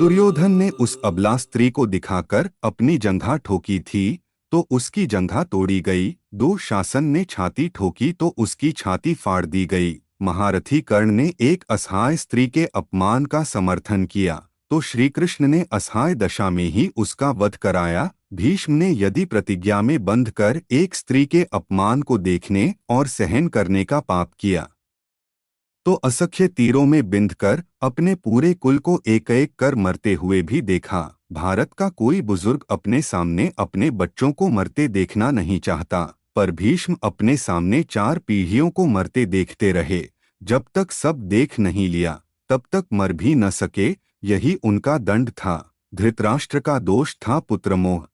दुर्योधन ने उस अबला स्त्री को दिखाकर अपनी जंघा ठोकी थी तो उसकी जंघा तोड़ी गई। दुशासन ने छाती ठोकी तो उसकी छाती फाड़ दी गई। महारथी कर्ण ने एक असहाय स्त्री के अपमान का समर्थन किया तो श्री कृष्ण ने असहाय दशा में ही उसका वध कराया। भीष्म ने यदि प्रतिज्ञा में बंध कर एक स्त्री के अपमान को देखने और सहन करने का पाप किया तो असंख्य तीरों में बिंध कर अपने पूरे कुल को एक एक कर मरते हुए भी देखा। भारत का कोई बुजुर्ग अपने सामने अपने बच्चों को मरते देखना नहीं चाहता, पर भीष्म अपने सामने 4 पीढ़ियों को मरते देखते रहे। जब तक सब देख नहीं लिया तब तक मर भी न सके। यही उनका दंड था। धृतराष्ट्र का दोष था पुत्रमोह,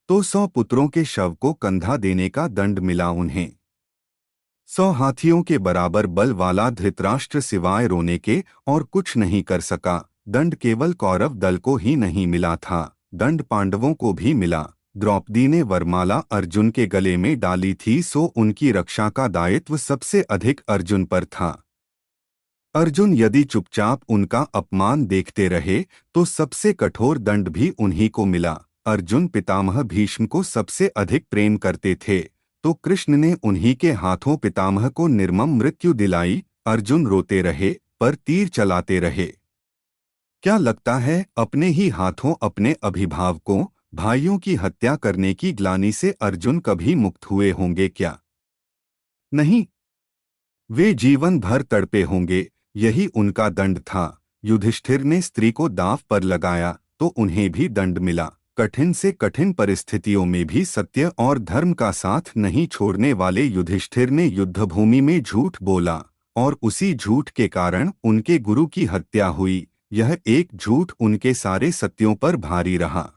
तो 100 पुत्रों के शव को कंधा देने का दंड मिला उन्हें। 100 हाथियों के बराबर बल वाला धृतराष्ट्र सिवाय रोने के और कुछ नहीं कर सका। दंड केवल कौरव दल को ही नहीं मिला था, दंड पांडवों को भी मिला। द्रौपदी ने वरमाला अर्जुन के गले में डाली थी, सो उनकी रक्षा का दायित्व सबसे अधिक अर्जुन पर था। अर्जुन यदि चुपचाप उनका अपमान देखते रहे तो सबसे कठोर दंड भी उन्हीं को मिला। अर्जुन पितामह भीष्म को सबसे अधिक प्रेम करते थे तो कृष्ण ने उन्हीं के हाथों पितामह को निर्मम मृत्यु दिलाई। अर्जुन रोते रहे पर तीर चलाते रहे। क्या लगता है अपने ही हाथों अपने अभिभावकों भाइयों की हत्या करने की ग्लानि से अर्जुन कभी मुक्त हुए होंगे क्या? नहीं, वे जीवन भर तड़पे होंगे। यही उनका दंड था। युधिष्ठिर ने स्त्री को दांव पर लगाया तो उन्हें भी दंड मिला। कठिन से कठिन परिस्थितियों में भी सत्य और धर्म का साथ नहीं छोड़ने वाले युधिष्ठिर ने युद्धभूमि में झूठ बोला और उसी झूठ के कारण उनके गुरु की हत्या हुई। यह एक झूठ उनके सारे सत्यों पर भारी रहा।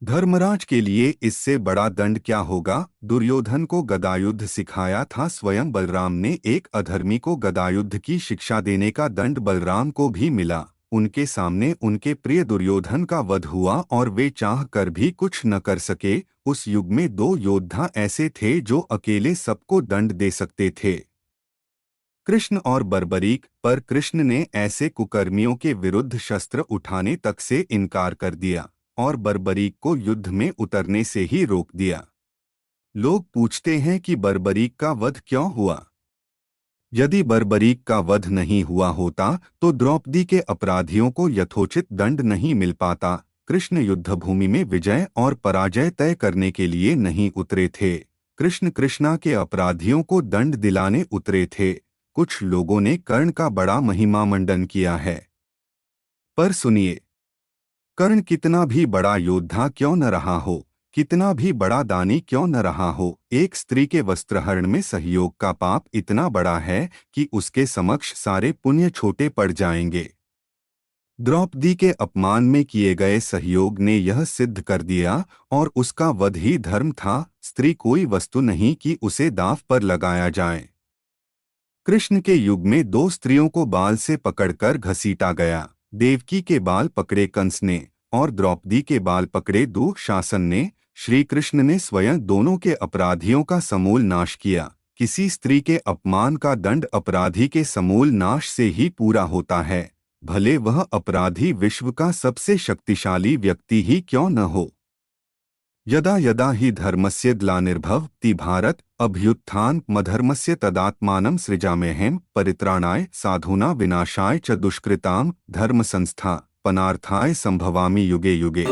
धर्मराज के लिए इससे बड़ा दंड क्या होगा? दुर्योधन को गदायुद्ध सिखाया था स्वयं बलराम ने। एक अधर्मी को गदायुद्ध की शिक्षा देने का दंड बलराम को भी मिला। उनके सामने उनके प्रिय दुर्योधन का वध हुआ और वे चाह कर भी कुछ न कर सके। उस युग में 2 योद्धा ऐसे थे जो अकेले सबको दंड दे सकते थे, कृष्ण और बर्बरीक। पर कृष्ण ने ऐसे कुकर्मियों के विरुद्ध शस्त्र उठाने तक से इनकार कर दिया और बर्बरीक को युद्ध में उतरने से ही रोक दिया। लोग पूछते हैं कि बर्बरीक का वध क्यों हुआ? यदि बर्बरीक का वध नहीं हुआ होता तो द्रौपदी के अपराधियों को यथोचित दंड नहीं मिल पाता। कृष्ण युद्धभूमि में विजय और पराजय तय करने के लिए नहीं उतरे थे। कृष्ण कृष्णा के अपराधियों को दंड दिलाने उतरे थे। कुछ लोगों ने कर्ण का बड़ा महिमा मंडन किया है, पर सुनिए, कर्ण कितना भी बड़ा योद्धा क्यों न रहा हो, कितना भी बड़ा दानी क्यों न रहा हो, एक स्त्री के वस्त्रहरण में सहयोग का पाप इतना बड़ा है कि उसके समक्ष सारे पुण्य छोटे पड़ जाएंगे। द्रौपदी के अपमान में किए गए सहयोग ने यह सिद्ध कर दिया और उसका वध ही धर्म था। स्त्री कोई वस्तु नहीं कि उसे दांव पर लगाया जाए। कृष्ण के युग में 2 स्त्रियों को बाल से पकड़कर घसीटा गया। देवकी के बाल पकड़े कंस ने और द्रौपदी के बाल पकड़े दुशासन ने। श्री कृष्ण ने स्वयं दोनों के अपराधियों का समूल नाश किया। किसी स्त्री के अपमान का दंड अपराधी के समूल नाश से ही पूरा होता है, भले वह अपराधी विश्व का सबसे शक्तिशाली व्यक्ति ही क्यों न हो। यदा यदा हि धर्मस्य ग्लानिर्भवति भारत अभ्युत्थानमधर्मस्य तदात्मानं सृजाम्यहं परित्राणाय साधूनां विनाशाय च दुष्कृतां धर्म संस्थापनार्थाय संभवामि युगे युगे।